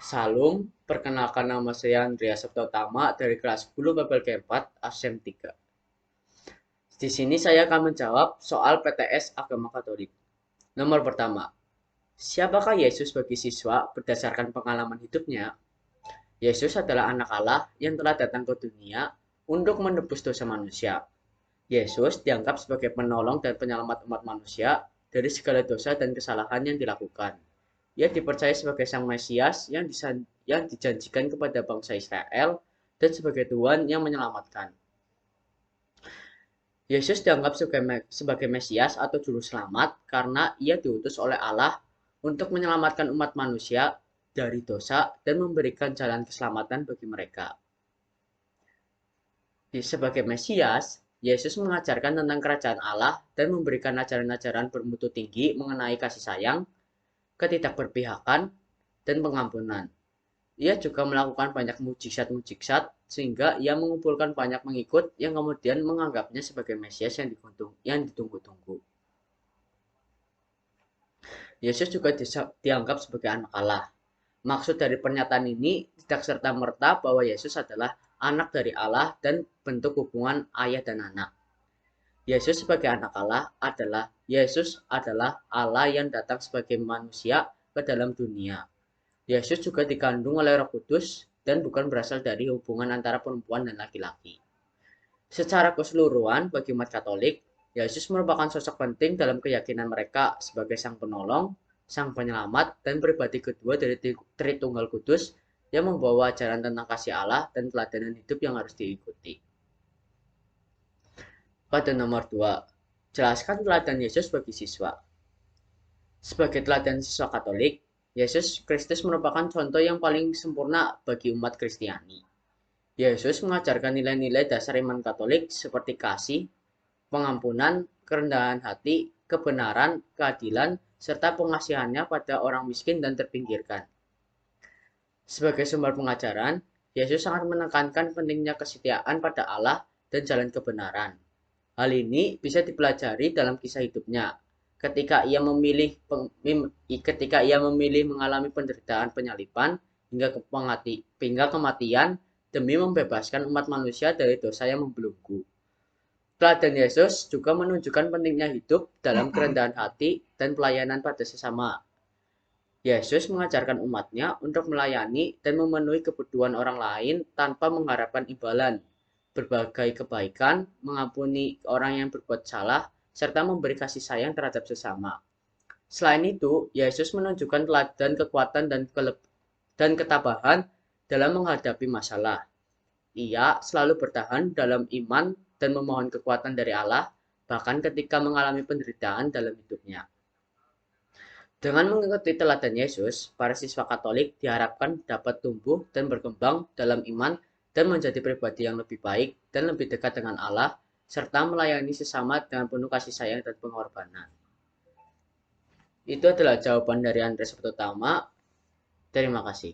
Salam, perkenalkan nama saya Andrea Septotama dari kelas 10 PPLG 4 ASEM 3. Di sini saya akan menjawab soal PTS Agama Katolik. Nomor pertama, siapakah Yesus bagi siswa berdasarkan pengalaman hidupnya? Yesus adalah anak Allah yang telah datang ke dunia untuk menebus dosa manusia. Yesus dianggap sebagai penolong dan penyelamat umat manusia dari segala dosa dan kesalahan yang dilakukan. Ia dipercaya sebagai Sang Mesias yang dijanjikan kepada bangsa Israel dan sebagai Tuhan yang menyelamatkan. Yesus dianggap sebagai Mesias atau Juru Selamat karena ia diutus oleh Allah untuk menyelamatkan umat manusia dari dosa dan memberikan jalan keselamatan bagi mereka. Sebagai Mesias, Yesus mengajarkan tentang kerajaan Allah dan memberikan ajaran-ajaran bermutu tinggi mengenai kasih sayang, ketidakberpihakan, dan pengampunan. Ia juga melakukan banyak mujizat-mujizat sehingga ia mengumpulkan banyak pengikut yang kemudian menganggapnya sebagai Mesias yang ditunggu-tunggu. Yesus juga dianggap sebagai anak Allah. Maksud dari pernyataan ini tidak serta-merta bahwa Yesus adalah anak dari Allah dan bentuk hubungan ayah dan anak. Yesus adalah Allah yang datang sebagai manusia ke dalam dunia. Yesus juga dikandung oleh Roh Kudus dan bukan berasal dari hubungan antara perempuan dan laki-laki. Secara keseluruhan, bagi umat Katolik, Yesus merupakan sosok penting dalam keyakinan mereka sebagai Sang Penolong, Sang Penyelamat, dan pribadi kedua dari Tritunggal Kudus yang membawa ajaran tentang kasih Allah dan teladan hidup yang harus diikuti. Pada nomor 2, jelaskan teladan Yesus bagi siswa. Sebagai teladan siswa Katolik, Yesus Kristus merupakan contoh yang paling sempurna bagi umat Kristiani. Yesus mengajarkan nilai-nilai dasar iman Katolik seperti kasih, pengampunan, kerendahan hati, kebenaran, keadilan, serta pengasihannya pada orang miskin dan terpinggirkan. Sebagai sumber pengajaran, Yesus sangat menekankan pentingnya kesetiaan pada Allah dan jalan kebenaran. Hal ini bisa dipelajari dalam kisah hidupnya, ketika ia memilih mengalami penderitaan penyaliban hingga kematian demi membebaskan umat manusia dari dosa yang membelenggu. Teladan Yesus juga menunjukkan pentingnya hidup dalam kerendahan hati dan pelayanan pada sesama. Yesus mengajarkan umatnya untuk melayani dan memenuhi kebutuhan orang lain tanpa mengharapkan imbalan, berbagai kebaikan, mengampuni orang yang berbuat salah, serta memberi kasih sayang terhadap sesama. Selain itu, Yesus menunjukkan teladan kekuatan dan ketabahan dalam menghadapi masalah. Ia selalu bertahan dalam iman dan memohon kekuatan dari Allah, bahkan ketika mengalami penderitaan dalam hidupnya. Dengan mengikuti teladan Yesus, para siswa Katolik diharapkan dapat tumbuh dan berkembang dalam iman dan menjadi pribadi yang lebih baik dan lebih dekat dengan Allah, serta melayani sesama dengan penuh kasih sayang dan pengorbanan. Itu adalah jawaban dari Andres pertama. Terima kasih.